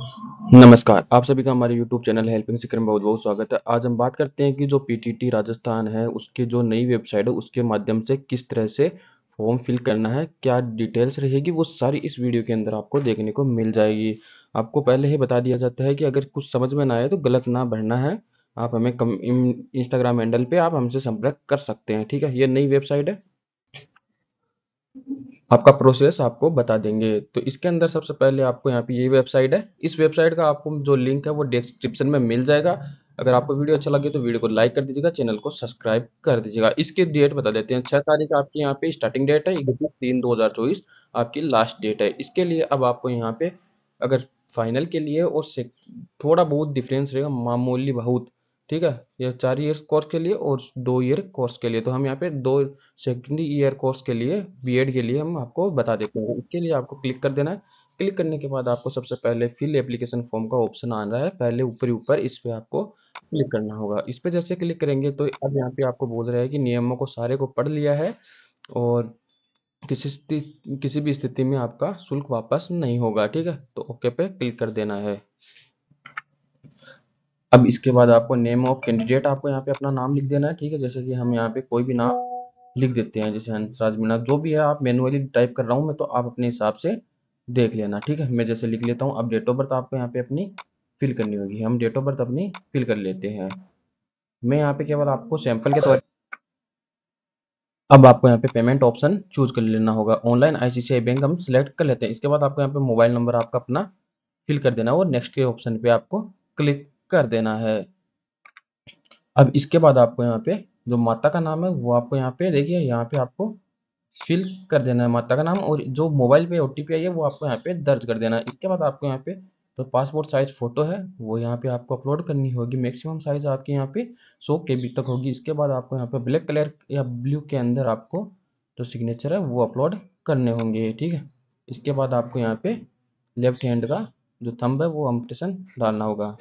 नमस्कार, आप सभी का हमारे यूट्यूब चैनल हेल्पिंग सीकर में बहुत-बहुत स्वागत है। आज हम बात करते हैं कि जो पीटीटी राजस्थान है, उसकी जो नई वेबसाइट है, उसके माध्यम से किस तरह से फॉर्म फिल करना है, क्या डिटेल्स रहेगी, वो सारी इस वीडियो के अंदर आपको देखने को मिल जाएगी। आपको पहले ही बता दिया जाता है कि अगर कुछ समझ में ना आए तो गलत ना भरना है। आप हमें इंस्टाग्राम हैंडल पे आप हमसे संपर्क कर सकते हैं, ठीक है? ये नई वेबसाइट है। आपका प्रोसेस आपको बता देंगे। तो इसके अंदर सबसे पहले आपको यहाँ पे ये वेबसाइट है। इस वेबसाइट का आपको जो लिंक है वो डिस्क्रिप्शन में मिल जाएगा। अगर आपको वीडियो अच्छा लगे तो वीडियो को लाइक कर दीजिएगा, चैनल को सब्सक्राइब कर दीजिएगा। इसकी डेट बता देते हैं। 6 तारीख आपकी यहाँ पे स्टार्टिंग डेट है, 31/3/2024 आपकी लास्ट डेट है। इसके लिए अब आपको यहाँ पे अगर फाइनल के लिए और थोड़ा बहुत डिफरेंस रहेगा, मामूली बहुत, ठीक है? ये 4 ईयर्स कोर्स के लिए और 2 ईयर कोर्स के लिए। तो हम यहाँ पे 2 सेकेंड ईयर कोर्स के लिए बीएड के लिए हम आपको बता देते हैं। इसके लिए आपको क्लिक कर देना है। क्लिक करने के बाद आपको सबसे पहले फिल एप्लीकेशन फॉर्म का ऑप्शन आ रहा है, पहले ऊपर ही ऊपर इस पे आपको क्लिक करना होगा। इस पे जैसे क्लिक करेंगे तो अब यहाँ पे आपको बोल रहा है कि नियमों को सारे को पढ़ लिया है और किसी भी स्थिति में आपका शुल्क वापस नहीं होगा, ठीक है? तो ओके पे क्लिक कर देना है। अब इसके बाद आपको नेम ऑफ कैंडिडेट आपको यहाँ पे अपना नाम लिख देना है, ठीक है? जैसे कि हम यहाँ पे कोई भी नाम लिख देते हैं, जैसे हंसराज मीणा, जो भी है। आप मैनुअली टाइप कर रहा हूँ मैं, तो आप अपने हिसाब से देख लेना, ठीक है? मैं जैसे लिख लेता हूँ। अब डेट ऑफ बर्थ आपको यहाँ पे अपनी फिल करनी होगी। हम डेट ऑफ बर्थ अपनी फिल कर लेते हैं। मैं यहाँ पे केवल आपको सैंपल के तौर। अब आपको यहाँ पे पेमेंट ऑप्शन चूज कर लेना होगा। ऑनलाइन आईसीआईसीआई बैंक हम सिलेक्ट कर लेते हैं। इसके बाद आपको यहाँ पे मोबाइल नंबर आपका अपना फिल कर देना है और नेक्स्ट के ऑप्शन पे आपको क्लिक कर देना है। अब इसके बाद आपको यहाँ पे जो माता का नाम है वो आपको यहाँ पे देखिए, यहाँ पे आपको फिल कर देना है माता का नाम, और जो मोबाइल पे ओटीपी आई है वो आपको यहाँ पे दर्ज कर देना है। इसके बाद आपको यहाँ पे जो पासपोर्ट साइज फोटो है वो यहाँ पे आपको अपलोड करनी होगी। मैक्सिमम साइज आपकी यहाँ पे 100 KB तक होगी। इसके बाद आपको यहाँ पे ब्लैक कलर या ब्लू के अंदर आपको जो सिग्नेचर है वो अपलोड करने होंगे, ठीक है? इसके बाद आपको यहाँ पे लेफ्ट हैंड का जो थंब है वो इम्प्रेशन डालना होगा।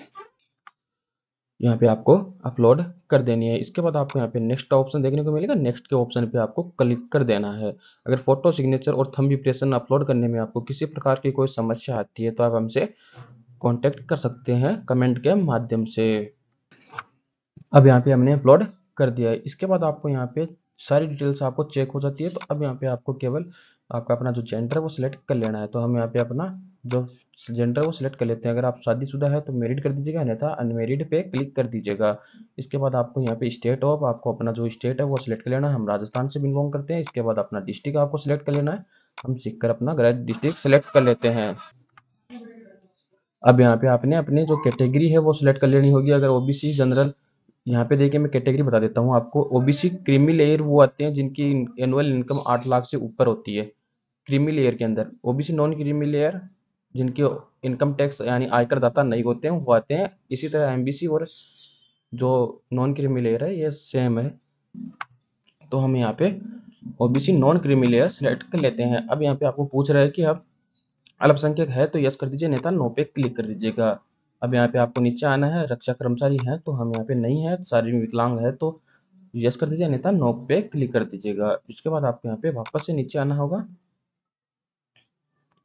यहाँ पे आपको अपलोड कर देनी है। इसके बाद आपको यहाँ पे नेक्स्ट का ऑप्शन देखने को मिलेगा। नेक्स्ट के ऑप्शन पे आपको क्लिक कर देना है। अगर फोटो, सिग्नेचर और थंब इंप्रेशन अपलोड करने में आपको किसी प्रकार की कोई समस्या आती है तो आप हमसे कांटेक्ट कर सकते हैं कमेंट के माध्यम से। अब यहाँ पे हमने अपलोड कर दिया है। इसके बाद आपको यहाँ पे सारी डिटेल्स आपको चेक हो जाती है। तो अब यहाँ पे आपको केवल आपका अपना जो जेंडर है वो सिलेक्ट कर लेना है। तो हम यहाँ पे अपना जो जेंडर वो सिलेक्ट कर लेते हैं। अगर आप शादीशुदा है तो मैरिड कर दीजिएगा, अन्यथा अनमेरिड पे क्लिक कर दीजिएगा। इसके बाद आपको यहाँ पे स्टेट ऑफ, आपको अपना जो स्टेट है वो सिलेक्ट कर लेना है। हम राजस्थान से बिलोंग करते हैं। इसके बाद अपना डिस्ट्रिक्ट आपको सिलेक्ट कर लेना है। हम सीखकर अपना गृह डिस्ट्रिक्ट सिलेक्ट कर लेते हैं। अब यहाँ पे आपने अपनी जो कैटेगरी है वो सिलेक्ट कर लेनी होगी। अगर ओबीसी, जनरल, यहाँ पे देखिए मैं कैटेगरी बता देता हूँ आपको। ओबीसी क्रीमी लेयर वो आते हैं जिनकी एनुअल इनकम 8 लाख से ऊपर होती है, क्रीमी लेयर के अंदर। ओबीसी नॉन क्रीमी लेयर जिनके इनकम टैक्स यानी आयकर दाता नहीं होते हैं वो आते हैं। इसी तरह एमबीसी और जो नॉन क्रीमी लेयर है ये सेम है। तो हम यहाँ पे OBC non creamy layer select कर लेते हैं। अब यहाँ पे आपको पूछ रहा है कि आप अल्पसंख्यक है तो यस कर दीजिए, नेता नो पे क्लिक कर दीजिएगा। अब यहाँ पे आपको नीचे आना है। रक्षा कर्मचारी है तो हम यहाँ पे नहीं है। शारीरिक विकलांग है तो यस कर दीजिए, अन्यथा नो पे क्लिक कर दीजिएगा। उसके बाद आपको यहाँ पे वापस से नीचे आना होगा,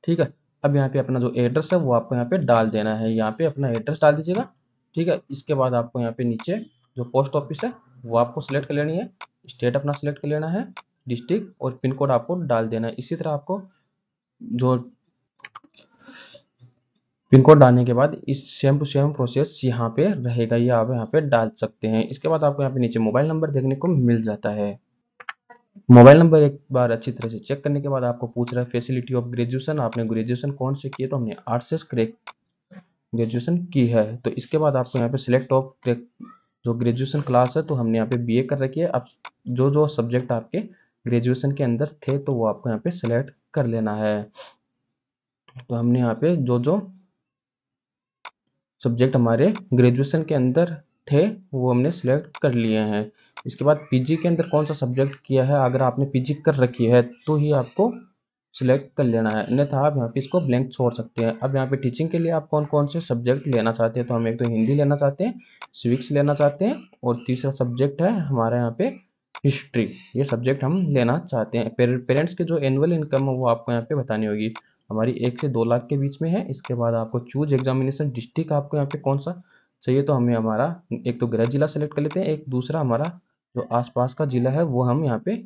ठीक है? अब यहाँ पे अपना जो एड्रेस है वो आपको यहाँ पे डाल देना है। यहाँ पे अपना एड्रेस डाल दीजिएगा, ठीक है? इसके बाद आपको यहाँ पे नीचे जो पोस्ट ऑफिस है वो आपको सिलेक्ट कर लेनी है। स्टेट अपना सिलेक्ट कर लेना है। डिस्ट्रिक्ट और पिन कोड आपको डाल देना है। इसी तरह आपको जो पिन कोड डालने के बाद इस सेम टू सेम प्रोसेस यहाँ पे रहेगा, ये आप यहाँ पे डाल सकते हैं। इसके बाद आपको यहाँ पे नीचे मोबाइल नंबर देखने को मिल जाता है। मोबाइल नंबर एक बार अच्छी तरह से चेक करने के बाद आपको पूछ रहा है फैसिलिटी ऑफ ग्रेजुएशन, आपने ग्रेजुएशन कौन से किए? तो हमने आर्ट्स से ग्रेजुएशन की है। तो इसके बाद आपको यहाँ पे सिलेक्ट ऑफ जो ग्रेजुएशन क्लास है तो हमने यहाँ पे बीए कर रखी है। अब जो जो सब्जेक्ट आपके ग्रेजुएशन के अंदर थे तो वो आपको यहाँ पे सिलेक्ट कर लेना है। तो हमने यहाँ पे जो जो सब्जेक्ट हमारे ग्रेजुएशन के अंदर थे वो हमने सिलेक्ट कर लिए हैं। इसके बाद पीजी के अंदर कौन सा सब्जेक्ट किया है, अगर आपने पीजी कर रखी है तो ही आपको सिलेक्ट कर लेना है, अन्यथा आप यहाँ पे इसको ब्लैंक छोड़ सकते हैं। अब यहाँ पे टीचिंग के लिए आप कौन कौन से सब्जेक्ट लेना चाहते हैं? तो हम एक तो हिंदी लेना चाहते हैं, सिविक्स लेना चाहते हैं, और तीसरा सब्जेक्ट है हमारा यहाँ पे हिस्ट्री। ये सब्जेक्ट हम लेना चाहते हैं। पेरेंट्स की जो एनुअल इनकम है वो आपको यहाँ पे बतानी होगी। हमारी 1 से 2 लाख के बीच में है। इसके बाद आपको चूज एग्जामिनेशन डिस्ट्रिक्ट आपको यहाँ पे कौन सा चाहिए, तो हमें हमारा एक तो गृह जिला सेलेक्ट कर लेते हैं, एक दूसरा हमारा जो आसपास का जिला है वो हम यहाँ पे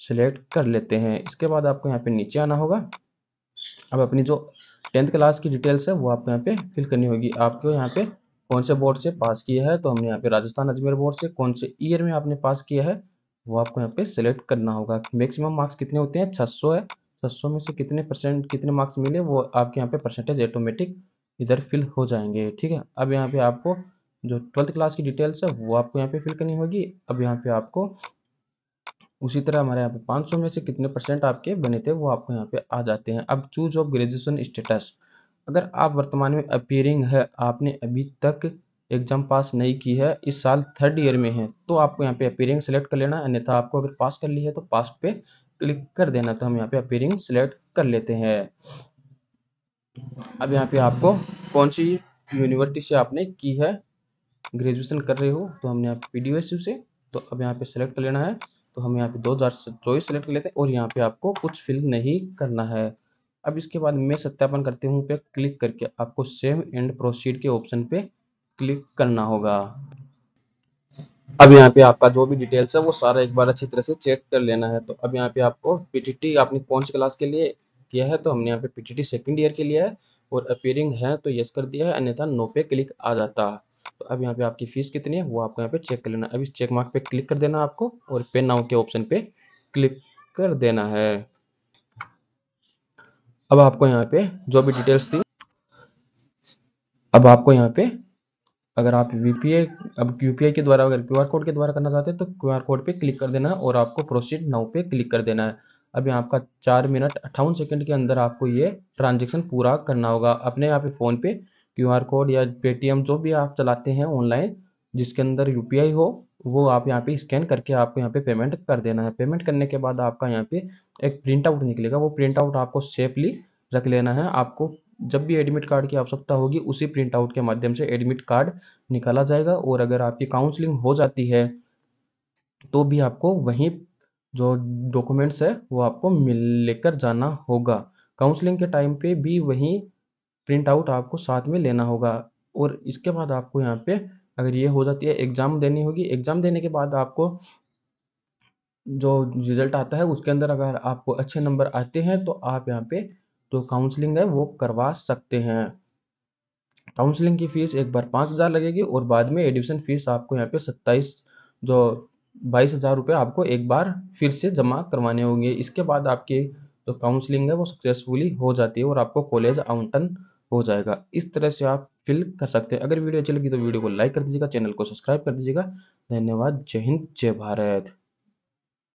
सिलेक्ट कर लेते हैं। इसके बाद आपको यहाँ पे नीचे आना होगा। अब अपनी जो 10th क्लास की डिटेल्स है वो आपको यहाँ पे फिल करनी होगी। आपको यहाँ पे कौन से बोर्ड से पास किया है, तो हमने यहाँ पे राजस्थान अजमेर बोर्ड से, कौन से ईयर में आपने पास किया है वो आपको यहाँ पे सिलेक्ट करना होगा। मैक्सिमम मार्क्स कितने होते हैं, 600 है। 600 में से कितने परसेंट कितने मार्क्स मिले वो आपके यहाँ पे परसेंटेज ऑटोमेटिक इधर फिल हो जाएंगे। ठीक है, अब यहाँ पे आपको जो 12th क्लास की डिटेल्स है वो आपको यहाँ पे फिल करनी होगी। अब यहाँ पे आपको उसी तरह हमारे यहाँ पे 500 में से कितने परसेंट आपके बने थे वो आपको यहाँ पे आ जाते हैं। अब चूज ऑफ ग्रेजुएशन स्टेटस, अगर आप वर्तमान में अपीयरिंग है, आपने अभी तक एग्जाम पास नहीं की है, इस साल 3rd ईयर में है, तो आपको यहाँ पे अपीयरिंग सेलेक्ट कर लेना। अन्यथा आपको अगर पास कर ली है तो पास पे क्लिक कर देना। तो हम यहाँ पे अपीयरिंग सेलेक्ट कर लेते हैं। अब यहाँ पे आपको कौन सी यूनिवर्सिटी से आपने की है ग्रेजुएशन कर रहे हो, तो हमने यहाँ पे PDUSU से, तो अब यहाँ पे सेलेक्ट कर लेना है। तो हम यहाँ पे 2024 सेलेक्ट कर लेते हैं और यहाँ पे आपको कुछ फिल नहीं करना है। अब इसके बाद मैं सत्यापन करते हूँ पे क्लिक करके आपको सेव एंड प्रोसीड के ऑप्शन पे क्लिक करना होगा। अब यहाँ पे आपका जो भी डिटेल्स है वो सारा एक बार अच्छी तरह से चेक कर लेना है। तो अब यहाँ पे आपको PTT आपने कौन सी क्लास के लिए किया है, तो हमने यहाँ पे PTT 2nd ईयर के लिए है और अपीयरिंग है तो यस कर दिया है, अन्यथा नो पे क्लिक आ जाता। तो अब यहाँ पे आपकी फीस कितनी है वो आपको यहाँ पे चेक कर लेना है। अब इस चेक मार्क पे क्लिक कर देना आपको और पे नाउ के ऑप्शन पे क्लिक कर देना है। अब आपको यहाँ पे जो भी डिटेल्स थी, अब आपको यहाँ पे अगर आप वीपीआई अब यूपीआई के द्वारा अगर क्यूआर कोड के द्वारा करना चाहते हैं तो क्यूआर कोड पे क्लिक कर देना है और आपको प्रोसीड नाउ पे क्लिक कर देना है। अब यहाँ आपका 4 मिनट 58 सेकंड के अंदर आपको ये ट्रांजेक्शन पूरा करना होगा। अपने यहाँ पे फ़ोन पे क्यूआर कोड या पेटीएम जो भी आप चलाते हैं ऑनलाइन जिसके अंदर यूपीआई हो, वो आप यहाँ पे स्कैन करके आपको यहाँ पे पेमेंट कर देना है। पेमेंट करने के बाद आपका यहाँ पे एक प्रिंट आउट निकलेगा, वो प्रिंट आउट आपको सेफली रख लेना है। आपको जब भी एडमिट कार्ड की आवश्यकता होगी उसी प्रिंट आउट के माध्यम से एडमिट कार्ड निकाला जाएगा। और अगर आपकी काउंसलिंग हो जाती है तो भी आपको वहीं जो डॉक्यूमेंट्स है वो आपको मिल लेकर जाना होगा। काउंसलिंग के टाइम पे भी वहीं प्रिंट आउट आपको साथ में लेना होगा। और इसके बाद आपको यहाँ पे अगर ये हो जाती है एग्ज़ाम देनी होगी। एग्ज़ाम देने के बाद आपको जो रिजल्ट आता है उसके अंदर अगर आपको अच्छे नंबर आते हैं तो आप यहाँ पे जो काउंसलिंग है वो करवा सकते हैं। काउंसलिंग की फीस एक बार 5,000 लगेगी और बाद में एडमिशन फीस आपको यहाँ पे 27 जो 22,000 रुपये आपको एक बार फिर से जमा करवाने होंगे। इसके बाद आपकी जो काउंसलिंग है वो सक्सेसफुली हो जाती है और आपको कॉलेज आवंटन हो जाएगा। इस तरह से आप फिल कर सकते हैं। अगर वीडियो अच्छी लगी तो वीडियो को लाइक कर दीजिएगा, चैनल को सब्सक्राइब कर दीजिएगा। धन्यवाद। जय हिंद, जय भारत।